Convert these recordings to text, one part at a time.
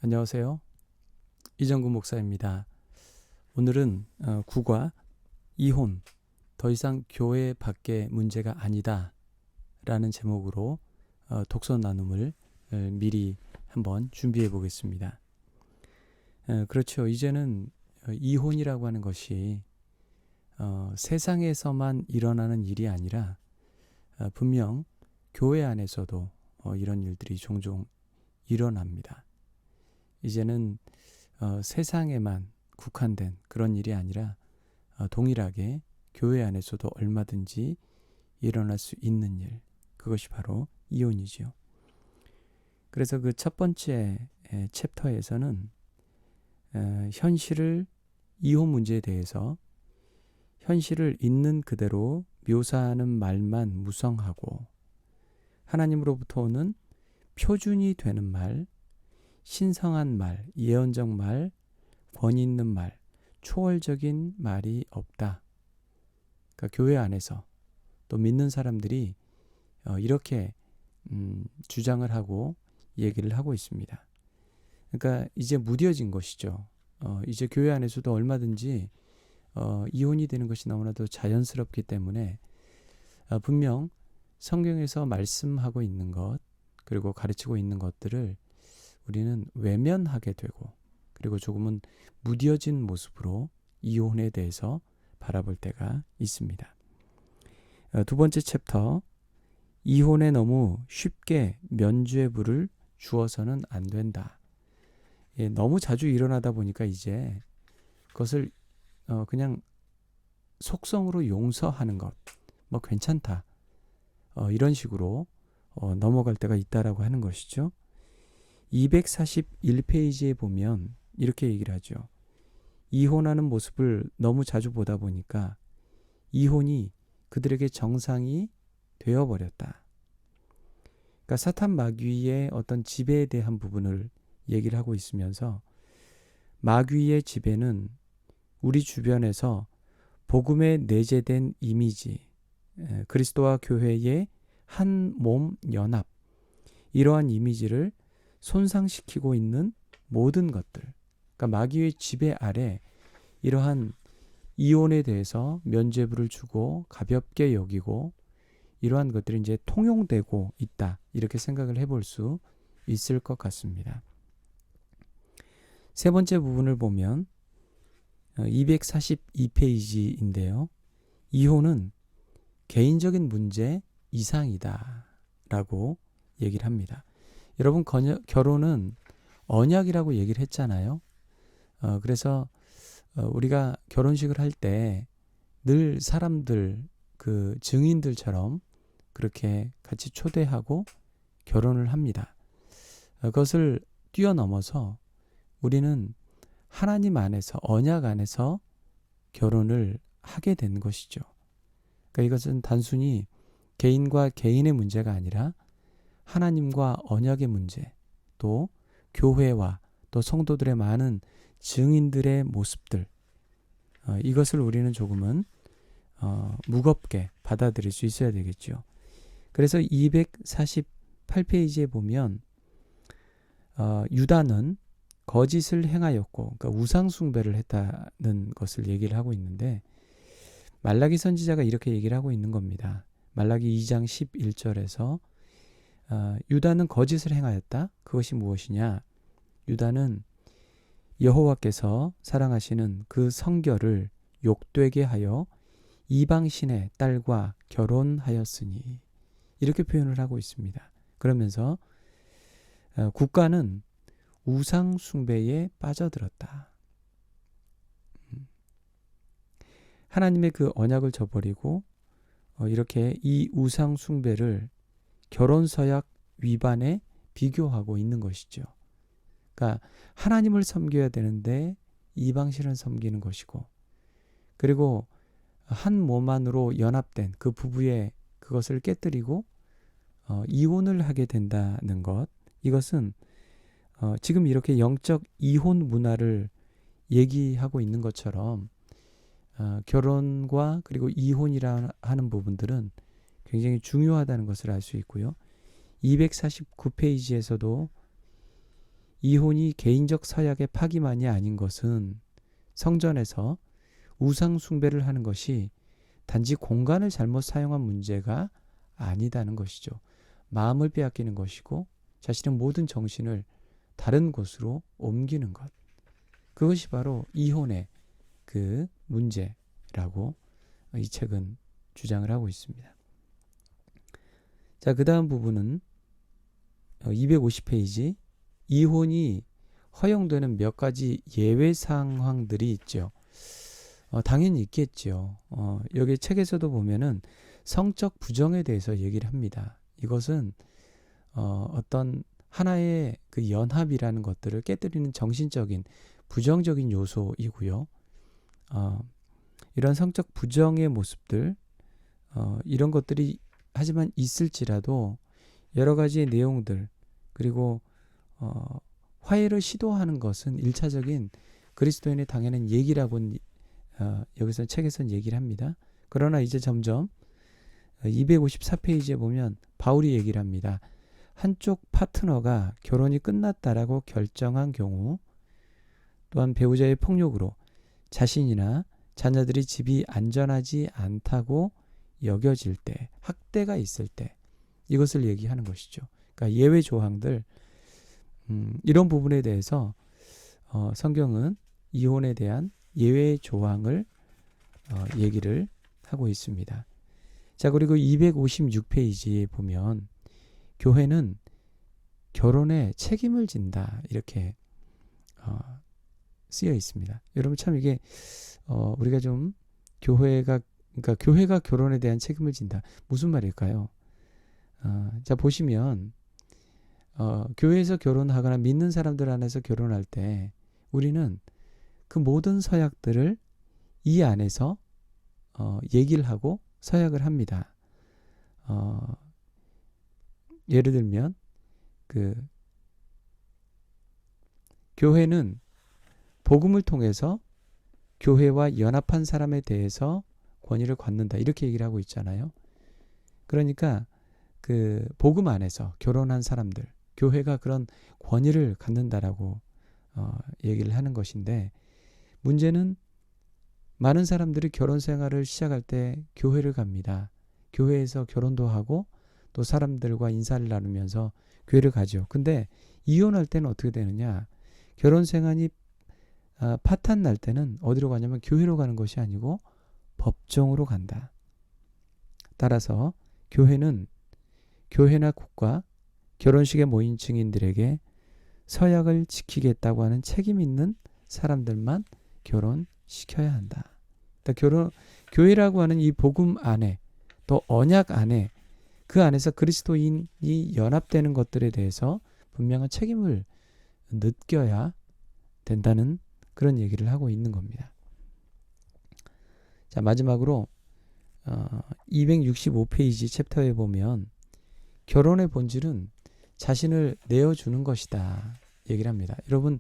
안녕하세요. 이정구 목사입니다. 오늘은 구과 이혼, 더 이상 교회 밖의 문제가 아니다 라는 제목으로 독서 나눔을 미리 한번 준비해 보겠습니다. 그렇죠. 이제는 이혼이라고 하는 것이 세상에서만 일어나는 일이 아니라 분명 교회 안에서도 이런 일들이 종종 일어납니다. 이제는 세상에만 국한된 그런 일이 아니라 동일하게 교회 안에서도 얼마든지 일어날 수 있는 일, 그것이 바로 이혼이죠. 그래서 그 첫 번째 챕터에서는 현실을 이혼 문제에 대해서 현실을 있는 그대로 묘사하는 말만 무성하고 하나님으로부터 오는 표준이 되는 말, 신성한 말, 예언적 말, 권위 있는 말, 초월적인 말이 없다. 그러니까 교회 안에서 또 믿는 사람들이 이렇게 주장을 하고 얘기를 하고 있습니다. 그러니까 이제 무뎌진 것이죠. 이제 교회 안에서도 얼마든지 이혼이 되는 것이 너무나도 자연스럽기 때문에 분명 성경에서 말씀하고 있는 것 그리고 가르치고 있는 것들을 우리는 외면하게 되고 그리고 조금은 무뎌진 모습으로 이혼에 대해서 바라볼 때가 있습니다. 두 번째 챕터, 이혼에 너무 쉽게 면죄부를 주어서는 안 된다. 너무 자주 일어나다 보니까 이제 그것을 그냥 속성으로 용서하는 것, 뭐 괜찮다. 이런 식으로 넘어갈 때가 있다라고 하는 것이죠. 241페이지에 보면 이렇게 얘기를 하죠. 이혼하는 모습을 너무 자주 보다 보니까 이혼이 그들에게 정상이 되어버렸다. 그러니까 사탄 마귀의 어떤 지배에 대한 부분을 얘기를 하고 있으면서 마귀의 지배는 우리 주변에서 복음에 내재된 이미지, 그리스도와 교회의 한 몸 연합, 이러한 이미지를 손상시키고 있는 모든 것들, 그러니까 마귀의 지배 아래 이러한 이혼에 대해서 면죄부를 주고 가볍게 여기고 이러한 것들이 이제 통용되고 있다, 이렇게 생각을 해볼 수 있을 것 같습니다. 세 번째 부분을 보면 242페이지인데요. 이혼은 개인적인 문제 이상이다 라고 얘기를 합니다. 여러분, 결혼은 언약이라고 얘기를 했잖아요. 그래서 우리가 결혼식을 할 때 늘 사람들, 그 증인들처럼 그렇게 같이 초대하고 결혼을 합니다. 그것을 뛰어넘어서 우리는 하나님 안에서, 언약 안에서 결혼을 하게 된 것이죠. 그러니까 이것은 단순히 개인과 개인의 문제가 아니라 하나님과 언약의 문제, 또 교회와 또 성도들의 많은 증인들의 모습들, 이것을 우리는 조금은 무겁게 받아들일 수 있어야 되겠죠. 그래서 248페이지에 보면 유다는 거짓을 행하였고, 그러니까 우상 숭배를 했다는 것을 얘기를 하고 있는데, 말라기 선지자가 이렇게 얘기를 하고 있는 겁니다. 말라기 2장 11절에서 유다는 거짓을 행하였다. 그것이 무엇이냐? 유다는 여호와께서 사랑하시는 그 성결을 욕되게 하여 이방신의 딸과 결혼하였으니, 이렇게 표현을 하고 있습니다. 그러면서 국가는 우상 숭배에 빠져들었다. 하나님의 그 언약을 저버리고 이렇게 이 우상 숭배를 결혼 서약 위반에 비교하고 있는 것이죠. 그러니까 하나님을 섬겨야 되는데 이방신을 섬기는 것이고, 그리고 한 몸 안으로 연합된 그 부부의 그것을 깨뜨리고 이혼을 하게 된다는 것, 이것은 지금 이렇게 영적 이혼 문화를 얘기하고 있는 것처럼 결혼과 그리고 이혼이라 하는 부분들은 굉장히 중요하다는 것을 알 수 있고요. 249페이지에서도 이혼이 개인적 서약의 파기만이 아닌 것은 성전에서 우상 숭배를 하는 것이 단지 공간을 잘못 사용한 문제가 아니다는 것이죠. 마음을 빼앗기는 것이고 자신의 모든 정신을 다른 곳으로 옮기는 것. 그것이 바로 이혼의 그 문제라고 이 책은 주장을 하고 있습니다. 자, 그 다음 부분은 250페이지. 이혼이 허용되는 몇 가지 예외 상황들이 있죠. 당연히 있겠죠. 여기 책에서도 보면은 성적 부정에 대해서 얘기를 합니다. 이것은 어떤 하나의 그 연합이라는 것들을 깨뜨리는 정신적인 부정적인 요소이고요. 이런 성적 부정의 모습들, 이런 것들이 하지만 있을지라도 여러 가지의 내용들, 그리고 화해를 시도하는 것은 1차적인 그리스도인의 당연한 얘기라고 여기서 책에서는 얘기를 합니다. 그러나 이제 점점 254페이지에 보면 바울이 얘기를 합니다. 한쪽 파트너가 결혼이 끝났다라고 결정한 경우, 또한 배우자의 폭력으로 자신이나 자녀들이 집이 안전하지 않다고 여겨질 때, 학대가 있을 때, 이것을 얘기하는 것이죠. 그러니까 예외 조항들, 이런 부분에 대해서 성경은 이혼에 대한 예외 조항을 얘기를 하고 있습니다. 자, 그리고 256페이지에 보면 교회는 결혼에 책임을 진다, 이렇게 쓰여 있습니다. 여러분, 참 이게 우리가 좀 그러니까 교회가 결혼에 대한 책임을 진다, 무슨 말일까요? 자, 보시면 교회에서 결혼하거나 믿는 사람들 안에서 결혼할 때 우리는 그 모든 서약들을 이 안에서 얘기를 하고 서약을 합니다. 예를 들면 그 교회는 복음을 통해서 교회와 연합한 사람에 대해서 권위를 갖는다, 이렇게 얘기를 하고 있잖아요. 그러니까 그 복음 안에서 결혼한 사람들, 교회가 그런 권위를 갖는다라고 얘기를 하는 것인데, 문제는 많은 사람들이 결혼 생활을 시작할 때 교회를 갑니다. 교회에서 결혼도 하고 또 사람들과 인사를 나누면서 교회를 가죠. 근데 이혼할 때는 어떻게 되느냐? 결혼 생활이 파탄 날 때는 어디로 가냐면 교회로 가는 것이 아니고 법정으로 간다. 따라서 교회나 국가, 결혼식에 모인 증인들에게 서약을 지키겠다고 하는 책임 있는 사람들만 결혼시켜야 한다. 그러니까 교회라고 하는 이 복음 안에, 또 언약 안에, 그 안에서 그리스도인이 연합되는 것들에 대해서 분명한 책임을 느껴야 된다는 그런 얘기를 하고 있는 겁니다. 자, 마지막으로 265페이지 챕터에 보면 결혼의 본질은 자신을 내어주는 것이다 얘기를 합니다. 여러분,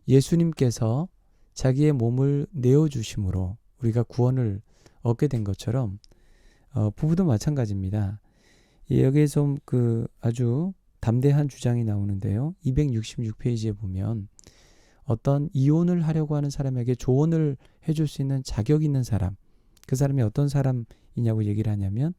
예수님께서 자기의 몸을 내어주심으로 우리가 구원을 얻게 된 것처럼 부부도 마찬가지입니다. 여기에서 그 아주 담대한 주장이 나오는데요. 266페이지에 보면 어떤 이혼을 하려고 하는 사람에게 조언을 해줄 수 있는 자격 있는 사람, 그 사람이 어떤 사람이냐고 얘기를 하냐면,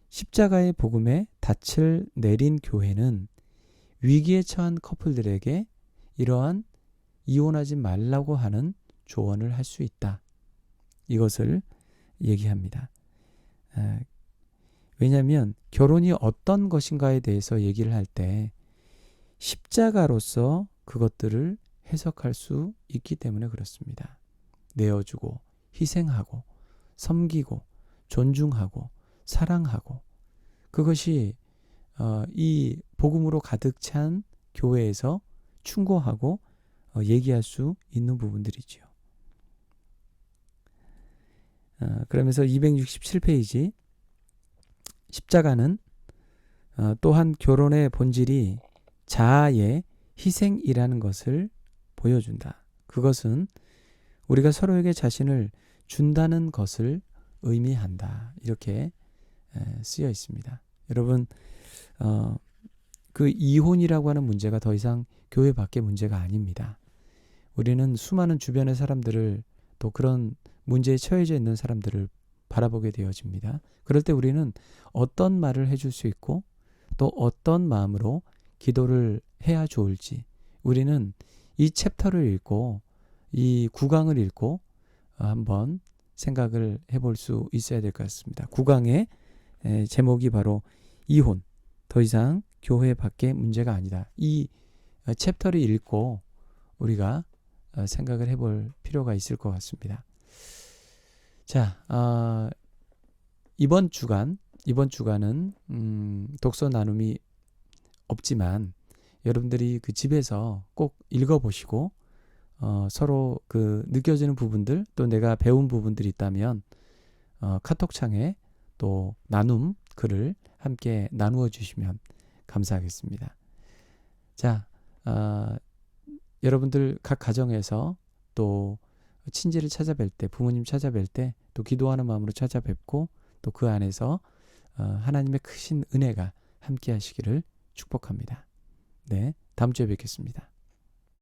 십자가의 복음에 닻을 내린 교회는 위기에 처한 커플들에게 이러한 이혼하지 말라고 하는 조언을 할 수 있다, 이것을 얘기합니다. 왜냐하면 결혼이 어떤 것인가에 대해서 얘기를 할 때 십자가로서 그것들을 해석할 수 있기 때문에 그렇습니다. 내어주고 희생하고 섬기고 존중하고 사랑하고, 그것이 이 복음으로 가득 찬 교회에서 충고하고 얘기할 수 있는 부분들이지요. 그러면서 267페이지, 십자가는 또한 결혼의 본질이 자아의 희생이라는 것을 보여준다. 그것은 우리가 서로에게 자신을 준다는 것을 의미한다, 이렇게 쓰여 있습니다. 여러분, 그 이혼이라고 하는 문제가 더 이상 교회 밖의 문제가 아닙니다. 우리는 수많은 주변의 사람들을, 또 그런 문제에 처해져 있는 사람들을 바라보게 되어집니다. 그럴 때 우리는 어떤 말을 해줄 수 있고 또 어떤 마음으로 기도를 해야 좋을지, 우리는 이 챕터를 읽고 이 9강을 읽고 한번 생각을 해볼 수 있어야 될 것 같습니다. 9강의 제목이 바로 이혼, 더 이상 교회 밖의 문제가 아니다. 이 챕터를 읽고 우리가 생각을 해볼 필요가 있을 것 같습니다. 자, 이번 주간은 독서 나눔이 없지만 여러분들이 그 집에서 꼭 읽어보시고 서로 그 느껴지는 부분들, 또 내가 배운 부분들이 있다면 카톡창에 또 나눔 글을 함께 나누어 주시면 감사하겠습니다. 자, 여러분들 각 가정에서 또 친지를 찾아뵐 때, 부모님 찾아뵐 때 또 기도하는 마음으로 찾아뵙고, 또 그 안에서 하나님의 크신 은혜가 함께 하시기를 축복합니다. 네, 다음 주에 뵙겠습니다.